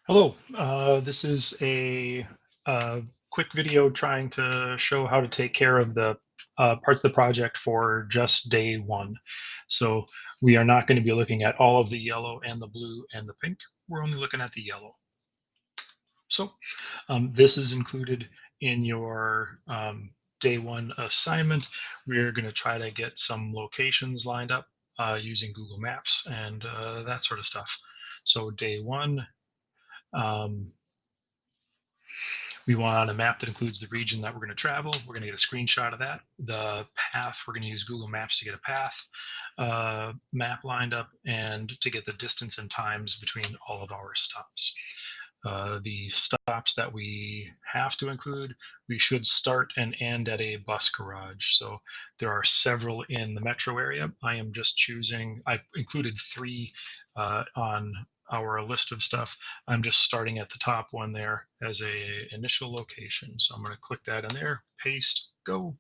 Hello, this is a quick video trying to show how to take care of the parts of the project for just day one. So we are not going to be looking at all of the yellow and the blue and the pink. We're only looking at the yellow. So this is included in your day one assignment. We're going to try to get some locations lined up using Google Maps and that sort of stuff. So day one, um, we want a map that includes the region that we're going to travel. We're going to get a screenshot of that. The path, we're going to use Google Maps to get a path map lined up and to get the distance and times between all of our stops. The stops that we have to include, we should start and end at a bus garage. So there are several in the metro area. I am just choosing, I included three on our list of stuff. I'm just starting at the top one there as a initial location. So I'm going to click that in there, paste, go.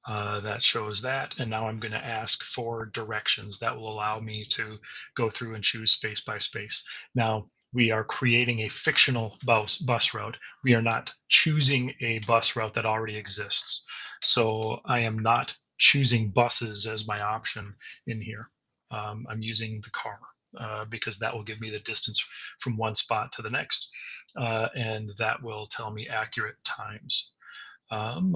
That shows that. And now I'm going to ask for directions. That will allow me to go through and choose space by space. Now, we are creating a fictional bus route. We are not choosing a bus route that already exists. So I am not choosing buses as my option in here. I'm using the car because that will give me the distance from one spot to the next. And that will tell me accurate times. Um,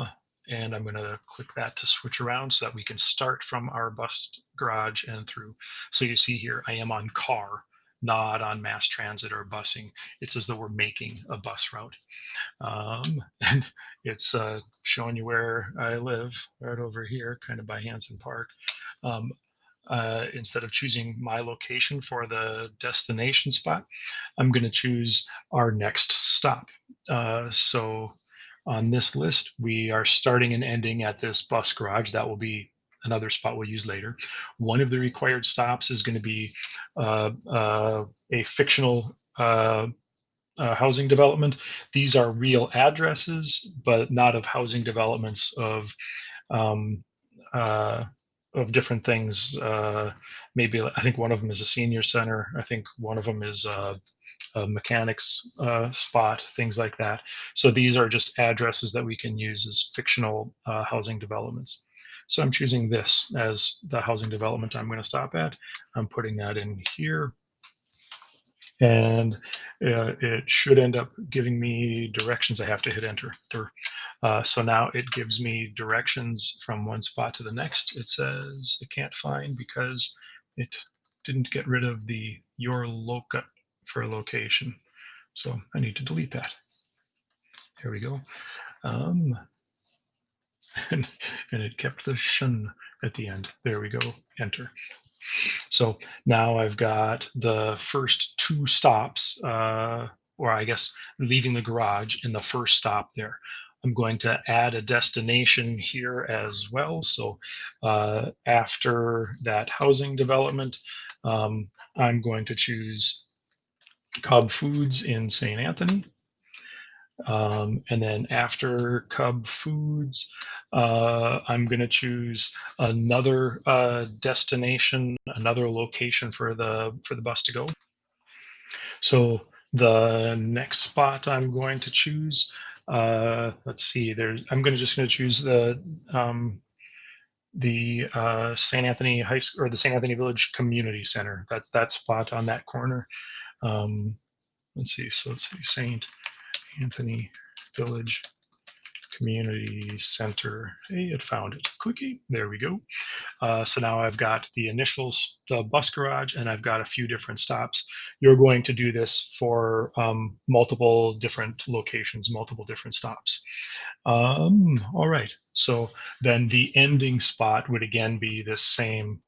and I'm going to click that to switch around so that we can start from our bus garage and through. So you see here, I am on car, not on mass transit or busing. It's as though we're making a bus route. And it's showing you where I live, right over here, kind of by Hanson Park. Um, instead of choosing my location for the destination spot, I'm going to choose our next stop. So on this list, we are starting and ending at this bus garage. That will be another spot we'll use later. One of the required stops is going to be a fictional housing development. These are real addresses, but not of housing developments um, uh, of different things. Maybe I think one of them is a senior center. I think one of them is a mechanics spot, things like that. So these are just addresses that we can use as fictional housing developments. So I'm choosing this as the housing development I'm going to stop at. I'm putting that in here. And it should end up giving me directions. I have to hit enter. So now it gives me directions from one spot to the next. It says it can't find because it didn't get rid of the your loca for a location. So I need to delete that. There we go. Um, and, and it kept the shun at the end. There we go. Enter. So now I've got the first two stops, or I guess leaving the garage in the first stop there. I'm going to add a destination here as well. So after that housing development, I'm going to choose Cub Foods in St. Anthony. And then after Cub Foods, I'm going to choose another destination, another location for the bus to go. So the next spot I'm going to choose, let's see, I'm going to just going to choose the St. Anthony High School or the St. Anthony Village Community Center. That's that spot on that corner. Um, let's see. So let's see, St. Anthony Village Community Center. Hey, it found it. Clicky. There we go. So now I've got the initials, the bus garage, and I've got a few different stops. You're going to do this for multiple different locations, multiple different stops. All right. So then the ending spot would again be this same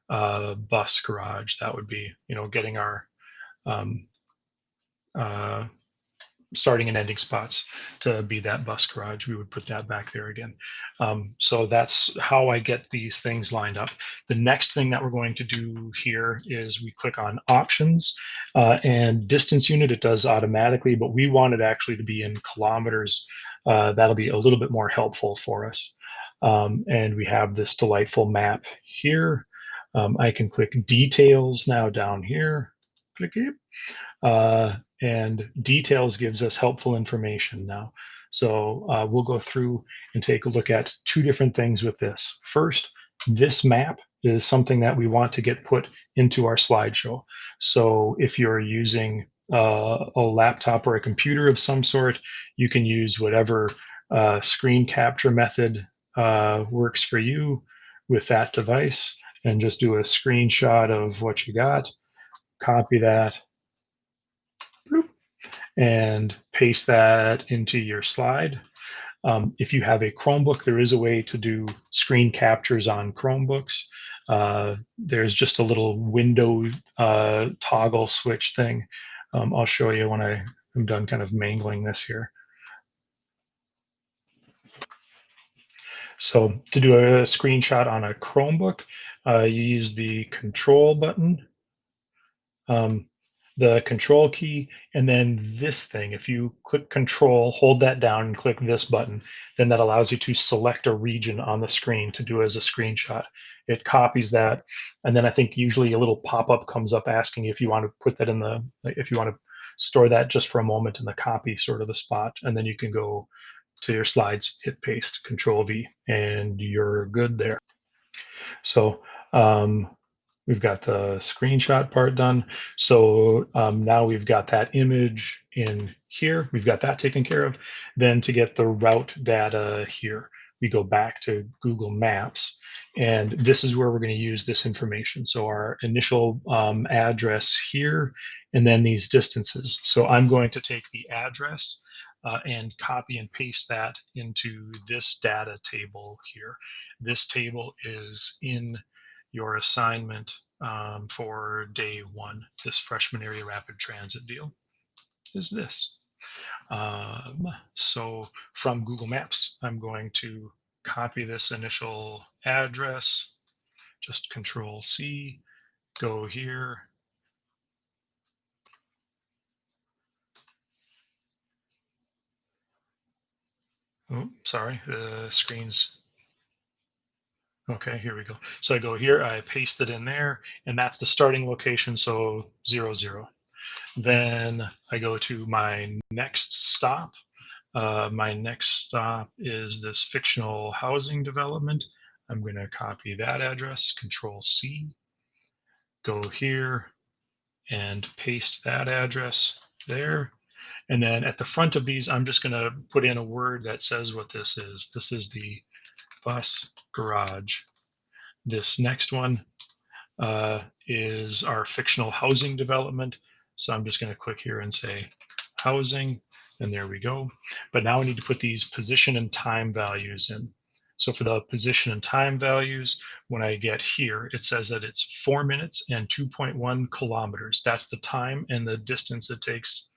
bus garage. That would be, getting our um, uh, starting and ending spots to be that bus garage. We would put that back there again. So that's how I get these things lined up. The next thing that we're going to do here is we click on options and distance unit. It does automatically, but we want it actually to be in kilometers. That'll be a little bit more helpful for us. And we have this delightful map here. I can click details now down here, clicky. And details gives us helpful information now. So we'll go through and take a look at two different things with this. First, this map is something that we want to get put into our slideshow. So if you're using a laptop or a computer of some sort, you can use whatever screen capture method works for you with that device and just do a screenshot of what you got, copy that, and paste that into your slide. If you have a Chromebook, there is a way to do screen captures on Chromebooks. There's just a little window toggle switch thing. I'll show you when I'm done kind of mangling this here. So to do a screenshot on a Chromebook, you use the control button, um, the control key, and then this thing. If you click control, hold that down and click this button, then that allows you to select a region on the screen to do as a screenshot. It copies that, and then I think usually a little pop-up comes up asking if you want to put that in the, like, if you want to store that just for a moment in the copy sort of the spot, and then you can go to your slides, hit paste, control V, and you're good there. So um, we've got the screenshot part done. So now we've got that image in here. We've got that taken care of. Then to get the route data here, we go back to Google Maps. And this is where we're going to use this information. So our initial address here, and then these distances. So I'm going to take the address and copy and paste that into this data table here. This table is in your assignment for day one. This freshman area rapid transit deal is this. So from Google Maps, I'm going to copy this initial address, just Control C, go here. Oh, sorry, the screen's okay. Here we go. So I go here, I paste it in there, and that's the starting location. So 00. Then I go to my next stop. My next stop is this fictional housing development. I'm going to copy that address, Control C, go here and paste that address there. And then at the front of these, I'm just going to put in a word that says what this is. This is the bus garage. This next one is our fictional housing development. So I'm just going to click here and say housing, and there we go. But now I need to put these position and time values in. So for the position and time values, when I get here, it says that it's 4 minutes and 2.1 kilometers. That's the time and the distance it takes.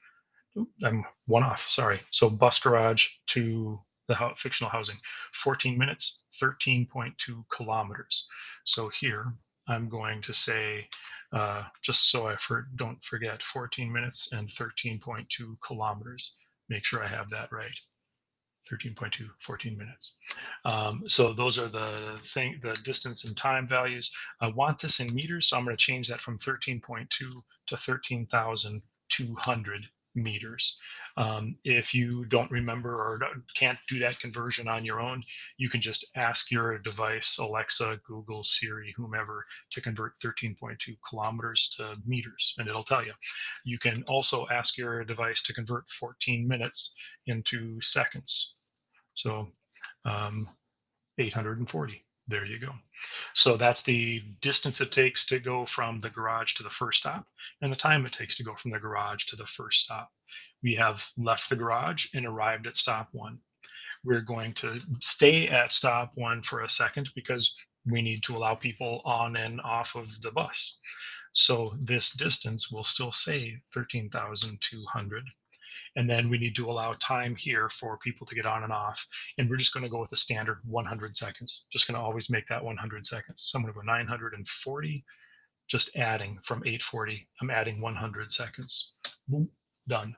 I'm one off, sorry. So bus garage to the fictional housing, 14 minutes, 13.2 kilometers. So here I'm going to say, just so I don't forget, 14 minutes and 13.2 kilometers. Make sure I have that right. 13.2, 14 minutes. So those are the distance and time values. I want this in meters, so I'm going to change that from 13.2 to 13,200 meters. If you don't remember or can't do that conversion on your own, you can just ask your device, Alexa, Google, Siri, whomever, to convert 13.2 kilometers to meters, and it'll tell you. You can also ask your device to convert 14 minutes into seconds. So 840. There you go. So that's the distance it takes to go from the garage to the first stop and the time it takes to go from the garage to the first stop. We have left the garage and arrived at stop one. We're going to stay at stop one for a second because we need to allow people on and off of the bus. So this distance will still say 13,200. And then we need to allow time here for people to get on and off. And we're just going to go with the standard 100 seconds. Just going to always make that 100 seconds. So I'm going to go 940, just adding from 840. I'm adding 100 seconds. Boom, done.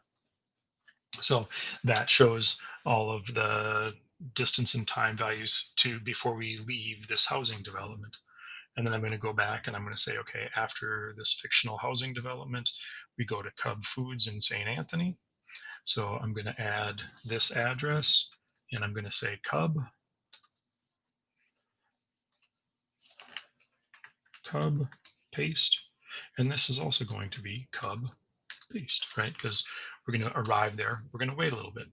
So that shows all of the distance and time values to before we leave this housing development. And then I'm going to go back and I'm going to say, okay, after this fictional housing development, we go to Cub Foods in St. Anthony. So I'm going to add this address and I'm going to say Cub, paste. And this is also going to be Cub paste, right? Because we're going to arrive there. We're going to wait a little bit.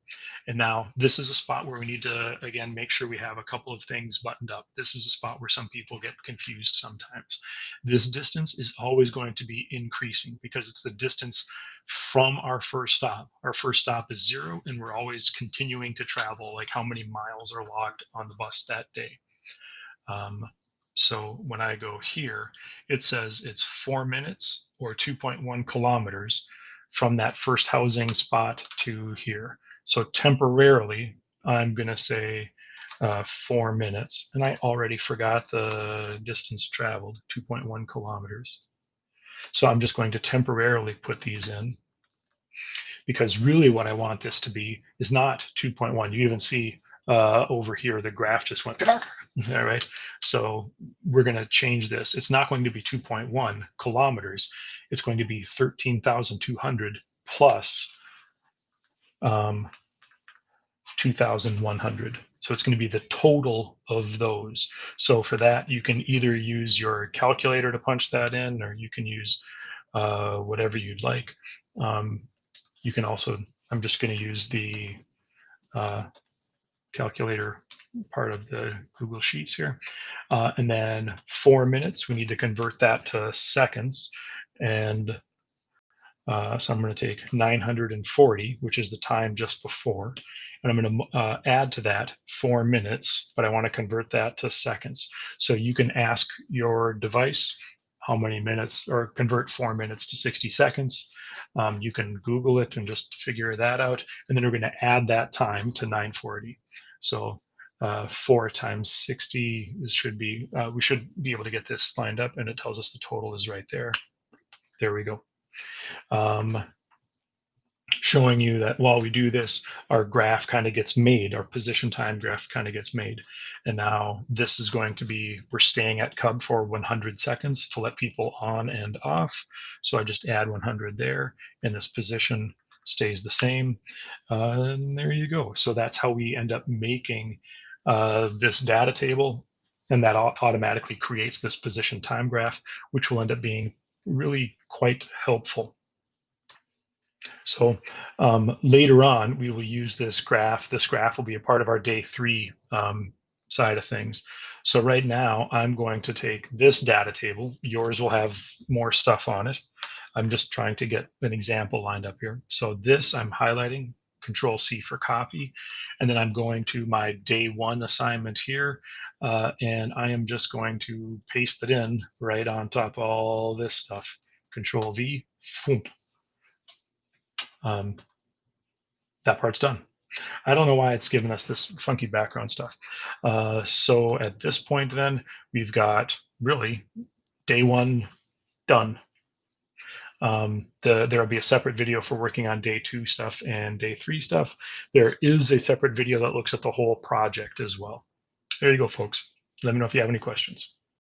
And now this is a spot where we need to, again, make sure we have a couple of things buttoned up. This is a spot where some people get confused sometimes. This distance is always going to be increasing because it's the distance from our first stop. Our first stop is 0, and we're always continuing to travel, like how many miles are logged on the bus that day. Um, so when I go here, it says it's 4 minutes or 2.1 kilometers from that first housing spot to here. So temporarily, I'm going to say 4 minutes. And I already forgot the distance traveled, 2.1 kilometers. So I'm just going to temporarily put these in because really what I want this to be is not 2.1. You even see over here, the graph just went, all right? So we're going to change this. It's not going to be 2.1 kilometers. It's going to be 13,200 plus 2,100. So it's going to be the total of those. So for that, you can either use your calculator to punch that in, or you can use whatever you'd like. Um, you can also, I'm just going to use the uh, calculator part of the Google Sheets here. And then 4 minutes, we need to convert that to seconds. And so I'm going to take 940, which is the time just before, and I'm going to add to that 4 minutes, but I want to convert that to seconds. So you can ask your device how many minutes, or convert 4 minutes to 60 seconds. You can Google it and just figure that out. And then we're going to add that time to 940. So 4 times 60 should be, we should be able to get this lined up, and it tells us the total is right there. There we go. Um, Showing you that while we do this, our graph kind of gets made, our position time graph kind of gets made. And now this is going to be, we're staying at Cub for 100 seconds to let people on and off. So I just add 100 there, and this position stays the same. And there you go. So that's how we end up making this data table. And that automatically creates this position time graph, which will end up being really quite helpful. So later on, we will use this graph. This graph will be a part of our day 3 side of things. So right now, I'm going to take this data table. Yours will have more stuff on it. I'm just trying to get an example lined up here. So this I'm highlighting, Control C for copy. And then I'm going to my day 1 assignment here. And I am just going to paste it in right on top of all this stuff. Control V, boom. Um, that part's done. I don't know why it's given us this funky background stuff. So at this point, then we've got really day 1 done. There'll be a separate video for working on day 2 stuff and day 3 stuff. There is a separate video that looks at the whole project as well. There you go, folks. Let me know if you have any questions.